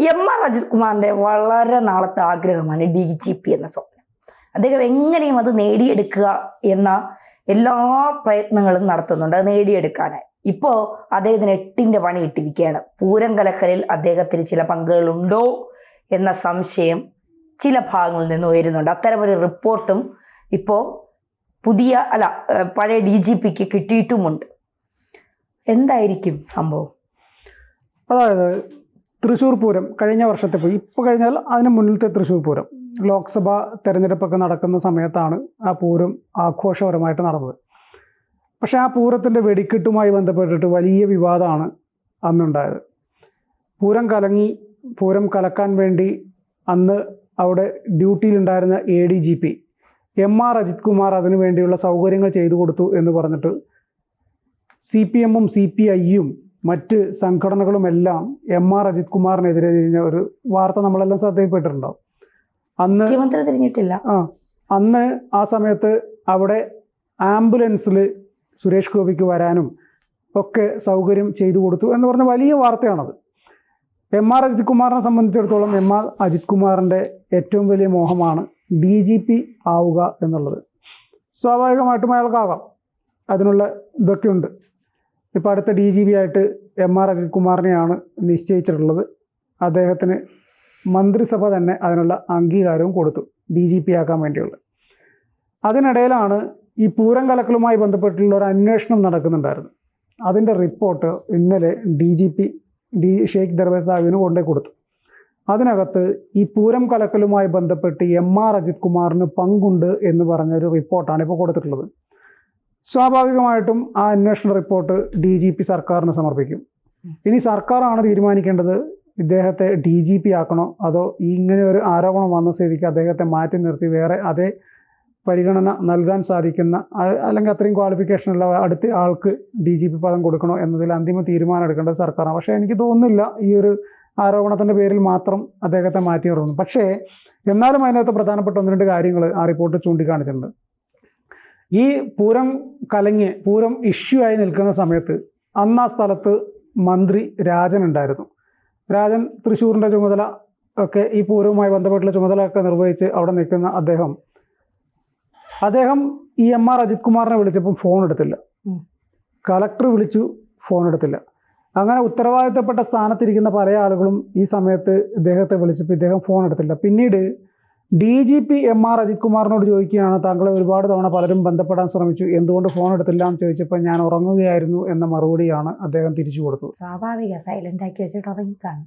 എം.ആർ. അജിത് കുമാറിന്റെ വളരെ നാളത്തെ ആഗ്രഹമാണ് DGP എന്ന സ്വപ്നം. അദ്ദേഹം എങ്ങനെയും അത് നേടിയെടുക്കുക എന്ന എല്ലാ പ്രയത്നങ്ങളും നടത്തുന്നുണ്ട് അത് നേടിയെടുക്കാനായി. ഇപ്പോ അദ്ദേഹത്തിന് 8ന്റെ പണി ഇട്ടിരിക്കുകയാണ്. പൂരം കലക്കലിൽ അദ്ദേഹത്തിന് ചില പങ്കുകളുണ്ടോ എന്ന സംശയം ചില ഭാഗങ്ങളിൽ നിന്ന് ഉയരുന്നുണ്ട്. അത്തരമൊരു റിപ്പോർട്ടും ഇപ്പോ പഴയ DGPക്ക് കിട്ടിയിട്ടുമുണ്ട്. എന്തായിരിക്കും സംഭവം? അതായത് തൃശ്ശൂർ പൂരം കഴിഞ്ഞ വർഷത്തെ പോയി, ഇപ്പോൾ കഴിഞ്ഞാൽ അതിന് മുന്നിലത്തെ തൃശ്ശൂർ പൂരം ലോക്സഭാ തെരഞ്ഞെടുപ്പൊക്കെ നടക്കുന്ന സമയത്താണ് ആ പൂരം ആഘോഷപരമായിട്ട് നടന്നത്. പക്ഷേ ആ പൂരത്തിൻ്റെ വെടിക്കെട്ടുമായി ബന്ധപ്പെട്ടിട്ട് വലിയ വിവാദമാണ് അന്നുണ്ടായത്. പൂരം കലക്കാൻ വേണ്ടി അന്ന് അവിടെ ഡ്യൂട്ടിയിലുണ്ടായിരുന്ന ADGP എം.ആർ. അജിത് കുമാർ അതിനു വേണ്ടിയുള്ള സൗകര്യങ്ങൾ ചെയ്തു കൊടുത്തു എന്ന് പറഞ്ഞിട്ട് CPM-ഉം CPI-യും മറ്റ് സംഘടനകളുമെല്ലാം എം.ആർ. അജിത് കുമാറിനെതിരെ തിരിഞ്ഞ ഒരു വാർത്ത നമ്മളെല്ലാം ശ്രദ്ധയിൽപ്പെട്ടിട്ടുണ്ടാവും. അന്ന് ആ സമയത്ത് അവിടെ ആംബുലൻസിൽ സുരേഷ് ഗോപിക്ക് വരാനും ഒക്കെ സൗകര്യം ചെയ്തു കൊടുത്തു എന്ന് പറഞ്ഞ വലിയ വാർത്തയാണത്. എം.ആർ. അജിത് കുമാറിനെ സംബന്ധിച്ചിടത്തോളം എം.ആർ. അജിത് കുമാറിൻ്റെ ഏറ്റവും വലിയ മോഹമാണ് DGP ആവുക എന്നുള്ളത്. സ്വാഭാവികമായിട്ടും അയാൾക്കാകാം, അതിനുള്ള ഇതൊക്കെ ഉണ്ട്. ഇപ്പോൾ അടുത്ത DGP ആയിട്ട് എം.ആർ. അജിത് കുമാറിനെയാണ് നിശ്ചയിച്ചിട്ടുള്ളത്. അദ്ദേഹത്തിന് മന്ത്രിസഭ തന്നെ അതിനുള്ള അംഗീകാരവും കൊടുത്തു DGP ആക്കാൻ വേണ്ടിയുള്ള. അതിനിടയിലാണ് ഈ പൂരം കലക്കലുമായി ബന്ധപ്പെട്ടുള്ള ഒരു അന്വേഷണം നടക്കുന്നുണ്ടായിരുന്നു. അതിൻ്റെ റിപ്പോർട്ട് ഇന്നലെ DGP ഷെയ്ഖ് ദർവേസ് സാഹിബിന് കൊണ്ടേ കൊടുത്തു. അതിനകത്ത് ഈ പൂരം കലക്കലുമായി ബന്ധപ്പെട്ട് എം.ആർ. അജിത് കുമാറിന് പങ്കുണ്ട് എന്ന് പറഞ്ഞൊരു റിപ്പോർട്ടാണ് ഇപ്പോൾ കൊടുത്തിട്ടുള്ളത്. സ്വാഭാവികമായിട്ടും ആ അന്വേഷണ റിപ്പോർട്ട് DGP സർക്കാരിന് സമർപ്പിക്കും. ഇനി സർക്കാരാണ് തീരുമാനിക്കേണ്ടത് ഇദ്ദേഹത്തെ DGP ആക്കണോ അതോ ഇങ്ങനെ ഒരു ആരോപണം വന്ന സ്ഥിതിക്ക് അദ്ദേഹത്തെ മാറ്റി നിർത്തി വേറെ അതേ പരിഗണന നൽകാൻ സാധിക്കുന്ന അല്ലെങ്കിൽ അത്രയും ക്വാളിഫിക്കേഷനുള്ള അടുത്ത ആൾക്ക് DGP പദം കൊടുക്കണോ എന്നതിൽ അന്തിമ തീരുമാനം എടുക്കേണ്ടത് സർക്കാരാണ്. പക്ഷേ എനിക്ക് തോന്നുന്നില്ല ഈ ഒരു ആരോപണത്തിൻ്റെ പേരിൽ മാത്രം അദ്ദേഹത്തെ മാറ്റി നിർത്തുന്നു. പക്ഷേ എന്നാലും അതിനകത്ത് പ്രധാനപ്പെട്ട 1-2 കാര്യങ്ങൾ ആ റിപ്പോർട്ട് ചൂണ്ടിക്കാണിച്ചിട്ടുണ്ട്. ഈ പൂരം ഇഷ്യൂ ആയി നിൽക്കുന്ന സമയത്ത് അന്ന് ആ സ്ഥലത്ത് മന്ത്രി രാജൻ ഉണ്ടായിരുന്നു. രാജൻ തൃശ്ശൂരിൻ്റെ ചുമതല ഒക്കെ ഈ പൂരവുമായി ബന്ധപ്പെട്ടുള്ള ചുമതലയൊക്കെ നിർവഹിച്ച് അവിടെ നിൽക്കുന്ന അദ്ദേഹം ഈ എം.ആർ. അജിത് കുമാറിനെ വിളിച്ചപ്പം ഫോൺ എടുത്തില്ല. കളക്ടർ വിളിച്ചു, ഫോൺ എടുത്തില്ല. അങ്ങനെ ഉത്തരവാദിത്തപ്പെട്ട സ്ഥാനത്തിരിക്കുന്ന പല ആളുകളും ഈ സമയത്ത് ഇദ്ദേഹത്തെ വിളിച്ചപ്പോൾ ഇദ്ദേഹം ഫോൺ എടുത്തില്ല. പിന്നീട് DGP എം.ആർ. അജിത് കുമാറിനോട് ചോദിക്കുകയാണ്, താങ്കളെ ഒരുപാട് തവണ പലരും ബന്ധപ്പെടാൻ ശ്രമിച്ചു, എന്തുകൊണ്ട് ഫോൺ എടുത്തില്ല എന്ന് ചോദിച്ചപ്പോൾ ഞാൻ ഉറങ്ങുകയായിരുന്നു എന്ന മറുപടിയാണ് അദ്ദേഹം തിരിച്ചു കൊടുത്തത്. സൈലന്റ് ആക്കി വെച്ചിട്ട് ഉറങ്ങിക്കാണ്.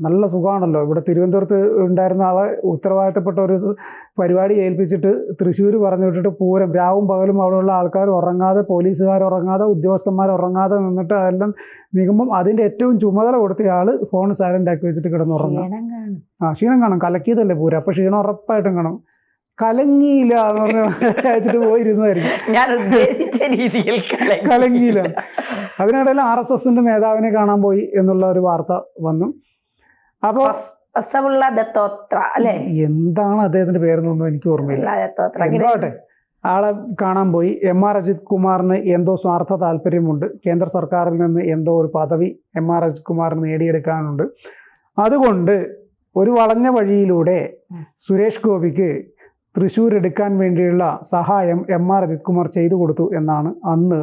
നല്ല സുഖമാണല്ലോ. ഇവിടെ തിരുവനന്തപുരത്ത് ഉണ്ടായിരുന്ന ആളെ ഉത്തരവാദിത്തപ്പെട്ട ഒരു പരിപാടി ഏൽപ്പിച്ചിട്ട് തൃശ്ശൂർ പറഞ്ഞു വിട്ടിട്ട് പൂരം രാവും പകലും അവിടെയുള്ള ആൾക്കാർ ഉറങ്ങാതെ, പോലീസുകാർ ഉറങ്ങാതെ, ഉദ്യോഗസ്ഥന്മാർ ഉറങ്ങാതെ നിന്നിട്ട് അതെല്ലാം നികുമ്പം അതിൻ്റെ ഏറ്റവും ചുമതല കൊടുത്തയാൾ ഫോൺ സൈലന്റ് ആക്കി വെച്ചിട്ട് കിടന്നുറങ്ങും. ക്ഷീണം കാണും, കലക്കിയതല്ലേ പൂരം, അപ്പോൾ ക്ഷീണം ഉറപ്പായിട്ടും കാണും. കലങ്ങിയില്ല എന്ന് പറഞ്ഞ് അയച്ചിട്ട് പോയിരുന്നതായിരിക്കും. കലങ്ങിയില്ല. അതിനിടയിൽ RSSന്റെ നേതാവിനെ കാണാൻ പോയി എന്നുള്ള ഒരു വാർത്ത വന്നു. അപ്പോൾ എന്താണ് അദ്ദേഹത്തിന്റെ പേരെന്നൊന്നും എനിക്ക് ഓർമ്മയില്ല. എന്താവട്ടെ, ആളെ കാണാൻ പോയി. എം.ആർ. അജിത് കുമാറിന് എന്തോ സ്വാർത്ഥ താല്പര്യമുണ്ട്. കേന്ദ്ര സർക്കാരിൽ നിന്ന് എന്തോ ഒരു പദവി എം.ആർ. അജിത് കുമാറിന് നേടിയെടുക്കാനുണ്ട്. അതുകൊണ്ട് ഒരു വളഞ്ഞ വഴിയിലൂടെ സുരേഷ് ഗോപിക്ക് തൃശ്ശൂർ എടുക്കാൻ വേണ്ടിയുള്ള സഹായം എം.ആർ. അജിത് കുമാർ ചെയ്തു കൊടുത്തു എന്നാണ് അന്ന്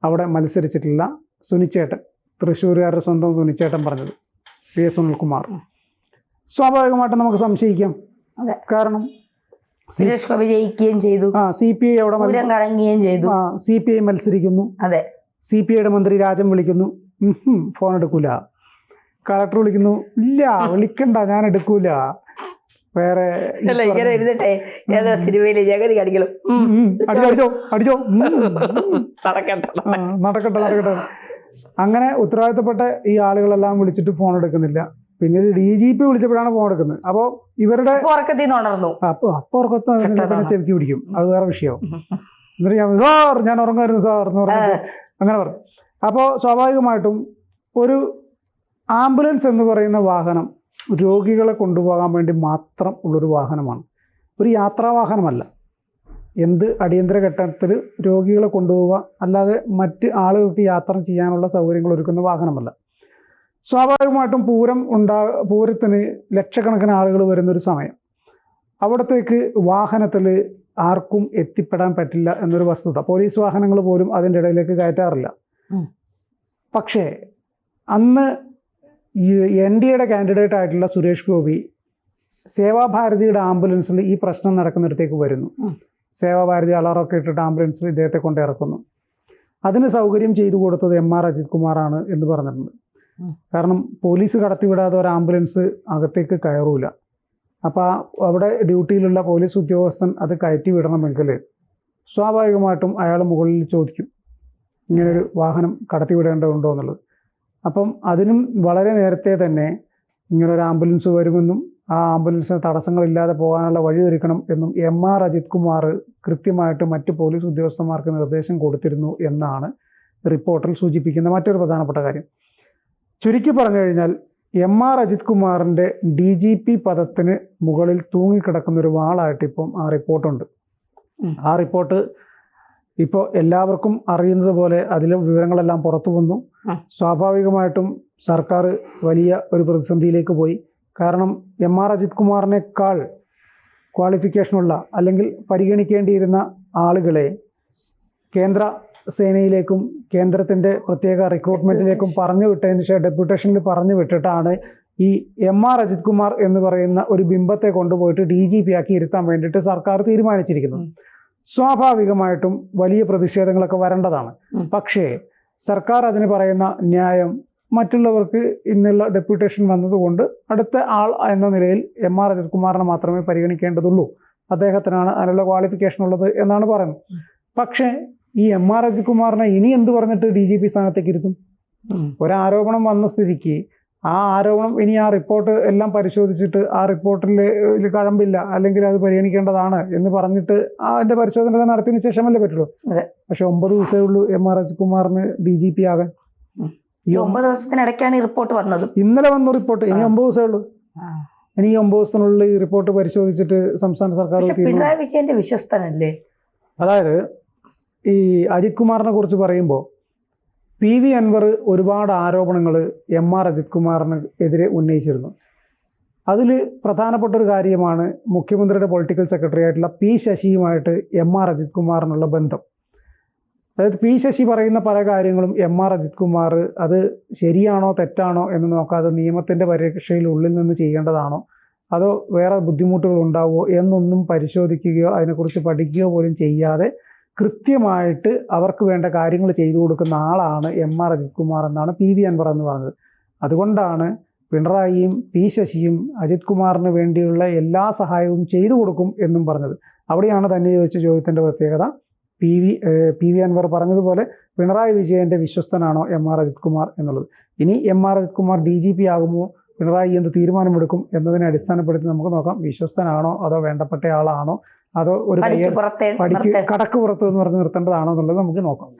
അവിടെ മത്സരിച്ചിട്ടുള്ള സുനിച്ചേട്ടൻ, തൃശ്ശൂരുകാരുടെ സ്വന്തം സുനിച്ചേട്ടൻ പറഞ്ഞത്, PS സുനിൽകുമാർ. സ്വാഭാവികമായിട്ടും നമുക്ക് സംശയിക്കാം. കാരണം സുരേഷ് ഗോപി ജയിക്കുകയും ചെയ്തു, CPI അവിടെ കലങ്ങുകയും ചെയ്തു, CPI മത്സരിക്കുന്നു. CPIയുടെ മന്ത്രി രാജൻ വിളിക്കുന്നു, ഫോൺ എടുക്കൂല. കളക്ടർ വിളിക്കുന്നു, ഇല്ല വിളിക്കണ്ട, ഞാൻ എടുക്കൂല. വേറെ സിനിമയിലെ ജഗതി കാണിക്കലും അടിച്ചോ നടക്കട്ടെ. അങ്ങനെ ഉത്തരവാദിത്തപ്പെട്ട ഈ ആളുകളെല്ലാം വിളിച്ചിട്ട് ഫോൺ എടുക്കുന്നില്ല. പിന്നീട് DGP വിളിച്ചപ്പോഴാണ് ഫോൺ എടുക്കുന്നത്. അപ്പോൾ ഇവരുടെ ഉറക്കത്തിന് ചെവിക്ക് പിടിക്കും, അത് വേറെ വിഷയവും. എന്നിട്ട് ഞാൻ ഉറങ്ങുമായിരുന്നു സാർ എന്ന് പറഞ്ഞിട്ട് അങ്ങനെ പറഞ്ഞു. അപ്പോൾ സ്വാഭാവികമായിട്ടും ഒരു ആംബുലൻസ് എന്ന് പറയുന്ന വാഹനം രോഗികളെ കൊണ്ടുപോകാൻ വേണ്ടി മാത്രം ഉള്ളൊരു വാഹനമാണ്, ഒരു യാത്രാവാഹനമല്ല. എന്ത് അടിയന്തര ഘട്ടത്തിൽ രോഗികളെ കൊണ്ടുപോവുക, അല്ലാതെ മറ്റ് ആളുകൾക്ക് യാത്ര ചെയ്യാനുള്ള സൗകര്യങ്ങൾ ഒരുക്കുന്ന വാഹനമല്ല. സ്വാഭാവികമായിട്ടും പൂരത്തിന് ലക്ഷക്കണക്കിന് ആളുകൾ വരുന്നൊരു സമയം. അവിടത്തേക്ക് വാഹനത്തിൽ ആർക്കും എത്തിപ്പെടാൻ പറ്റില്ല എന്നൊരു വസ്തുത. പോലീസ് വാഹനങ്ങൾ പോലും അതിൻ്റെ ഇടയിലേക്ക് കയറ്റാറില്ല. പക്ഷേ അന്ന് ഈ NDAയുടെ കാൻഡിഡേറ്റ് ആയിട്ടുള്ള സുരേഷ് ഗോപി സേവാഭാരതിയുടെ ആംബുലൻസിൽ ഈ പ്രശ്നം നടക്കുന്നിടത്തേക്ക് വരുന്നു. സേവാഭാരതി അലാറൊക്കെ ഇട്ടിട്ട് ആംബുലൻസിൽ ഇദ്ദേഹത്തെ കൊണ്ട് ഇറക്കുന്നു. അതിന് സൗകര്യം ചെയ്തു കൊടുത്തത് MR അജിത് കുമാറാണ് എന്ന് പറഞ്ഞിട്ടുണ്ട്. കാരണം പോലീസ് കടത്തിവിടാതെ ഒരു ആംബുലൻസ് അകത്തേക്ക് കയറൂല. അപ്പോൾ അവിടെ ഡ്യൂട്ടിയിലുള്ള പോലീസ് ഉദ്യോഗസ്ഥൻ അത് കയറ്റി വിടണമെങ്കിൽ സ്വാഭാവികമായിട്ടും അയാൾ മുകളിൽ ചോദിക്കും ഇങ്ങനൊരു വാഹനം കടത്തിവിടേണ്ടതുണ്ടോ എന്നുള്ളത്. അപ്പം അതിനും വളരെ നേരത്തെ തന്നെ ഇങ്ങനൊരു ആംബുലൻസ് വരുമെന്നും ആ ആംബുലൻസിന് തടസ്സങ്ങളില്ലാതെ പോകാനുള്ള വഴിയൊരുക്കണം എന്നും MR അജിത് കുമാർ കൃത്യമായിട്ട് മറ്റ് പോലീസ് ഉദ്യോഗസ്ഥന്മാർക്ക് നിർദ്ദേശം കൊടുത്തിരുന്നു എന്നാണ് റിപ്പോർട്ടിൽ സൂചിപ്പിക്കുന്ന മറ്റൊരു പ്രധാനപ്പെട്ട കാര്യം. ചുരുക്കി പറഞ്ഞു കഴിഞ്ഞാൽ MR അജിത് കുമാറിൻ്റെ DGP പദത്തിന് മുകളിൽ തൂങ്ങിക്കിടക്കുന്നൊരു വാളായിട്ട് ഇപ്പം ആ റിപ്പോർട്ടുണ്ട്. ആ റിപ്പോർട്ട് ഇപ്പോൾ എല്ലാവർക്കും അറിയുന്നത് പോലെ അതിലെ വിവരങ്ങളെല്ലാം പുറത്തു വന്നു. സ്വാഭാവികമായിട്ടും സർക്കാർ വലിയ ഒരു പ്രതിസന്ധിയിലേക്ക് പോയി. കാരണം MR അജിത് കുമാറിനേക്കാൾ ക്വാളിഫിക്കേഷനുള്ള അല്ലെങ്കിൽ പരിഗണിക്കേണ്ടിയിരുന്ന ആളുകളെ കേന്ദ്ര സേനയിലേക്കും കേന്ദ്രത്തിൻ്റെ പ്രത്യേക റിക്രൂട്ട്മെൻറ്റിലേക്കും പറഞ്ഞു വിട്ടതിന് ശേഷം ഡെപ്യൂട്ടേഷനിൽ പറഞ്ഞു വിട്ടിട്ടാണ് ഈ MR അജിത് കുമാർ എന്ന് പറയുന്ന ഒരു ബിംബത്തെ കൊണ്ടുപോയിട്ട് DGP ആക്കി ഇരുത്താൻ വേണ്ടിയിട്ട് സർക്കാർ തീരുമാനിച്ചിരിക്കുന്നത്. സ്വാഭാവികമായിട്ടും വലിയ പ്രതിഷേധങ്ങളൊക്കെ വരേണ്ടതാണ്. പക്ഷേ സർക്കാർ അതിന് പറയുന്ന ന്യായം മറ്റുള്ളവർക്ക് ഇന്നുള്ള ഡെപ്യൂട്ടേഷൻ വന്നതുകൊണ്ട് അടുത്ത ആൾ എന്ന നിലയിൽ MR അജിത് കുമാറിനെ മാത്രമേ പരിഗണിക്കേണ്ടതുള്ളൂ, അദ്ദേഹത്തിനാണ് അതിനുള്ള ക്വാളിഫിക്കേഷൻ ഉള്ളത് എന്നാണ് പറയുന്നത്. പക്ഷേ ഈ MR അജിത് കുമാറിനെ ഇനി എന്ത് പറഞ്ഞിട്ട് DGP സ്ഥാനത്തേക്ക് ഇരുത്തും? ഒരാരോപണം വന്ന സ്ഥിതിക്ക് ആ ആരോപണം ഇനി ആ റിപ്പോർട്ട് എല്ലാം പരിശോധിച്ചിട്ട് ആ റിപ്പോർട്ടിൽ കഴമ്പില്ല അല്ലെങ്കിൽ അത് പരിഗണിക്കേണ്ടതാണ് എന്ന് പറഞ്ഞിട്ട് അതിൻ്റെ പരിശോധന നടത്തിയതിന് ശേഷമല്ലേ പറ്റുള്ളൂ. പക്ഷെ 9 ദിവസമേ ഉള്ളൂ MR അജിത് കുമാറിന് DGP ആകാൻ. ഈ 9 ദിവസത്തിനിടയ്ക്കാണ് ഈ റിപ്പോർട്ട് വന്നത്. ഇന്നലെ വന്ന റിപ്പോർട്ട്. ഇനി 9 ദിവസമേ ഉള്ളൂ. ഇനി 9 ദിവസത്തിനുള്ളിൽ ഈ റിപ്പോർട്ട് പരിശോധിച്ചിട്ട് സംസ്ഥാന സർക്കാർ പിണറായി വിജയന്റെ വിശ്വസ്തനല്ലേ? അതായത് ഈ അജിത് കുമാറിനെ കുറിച്ച് പറയുമ്പോൾ PV അൻവർ ഒരുപാട് ആരോപണങ്ങൾ MR അജിത് കുമാറിന് എതിരെ ഉന്നയിച്ചിരുന്നു. അതിൽ പ്രധാനപ്പെട്ട ഒരു കാര്യമാണ് മുഖ്യമന്ത്രിയുടെ പൊളിറ്റിക്കൽ സെക്രട്ടറി ആയിട്ടുള്ള P ശശിയുമായിട്ട് MR അജിത് കുമാറിനുള്ള ബന്ധം. അതായത് P ശശി പറയുന്ന പല കാര്യങ്ങളും MR അജിത് കുമാർ അത് ശരിയാണോ തെറ്റാണോ എന്ന് നോക്കാതെ നിയമത്തിൻ്റെ പരിരക്ഷയിൽ ഉള്ളിൽ നിന്ന് ചെയ്യേണ്ടതാണോ അതോ വേറെ ബുദ്ധിമുട്ടുകൾ ഉണ്ടാവുമോ എന്നൊന്നും പരിശോധിക്കുകയോ അതിനെക്കുറിച്ച് പഠിക്കുകയോ പോലും ചെയ്യാതെ കൃത്യമായിട്ട് അവർക്ക് വേണ്ട കാര്യങ്ങൾ ചെയ്തു കൊടുക്കുന്ന ആളാണ് MR അജിത് കുമാർ എന്നാണ് PV അൻവർ എന്ന് പറഞ്ഞത്. അതുകൊണ്ടാണ് പിണറായിയും P ശശിയും അജിത് കുമാറിന് വേണ്ടിയുള്ള എല്ലാ സഹായവും ചെയ്തു കൊടുക്കും എന്നും പറഞ്ഞത്. അവിടെയാണ് തന്നെ ചോദിച്ച ചോദ്യത്തിൻ്റെ പ്രത്യേകത. PV അൻവർ പറഞ്ഞതുപോലെ പിണറായി വിജയൻ്റെ വിശ്വസ്തനാണോ MR അജിത് കുമാർ എന്നുള്ളത്. ഇനി MR അജിത് കുമാർ DGP ആകുമോ, പിണറായി എന്ത് തീരുമാനമെടുക്കും എന്നതിനെ അടിസ്ഥാനപ്പെടുത്തി നമുക്ക് നോക്കാം. വിശ്വസ്തനാണോ അതോ വേണ്ടപ്പെട്ട ആളാണോ അതോ ഒരു കടക്ക് പുറത്ത് എന്ന് പറഞ്ഞ് നിർത്തേണ്ടതാണോ എന്നുള്ളത് നമുക്ക് നോക്കാം.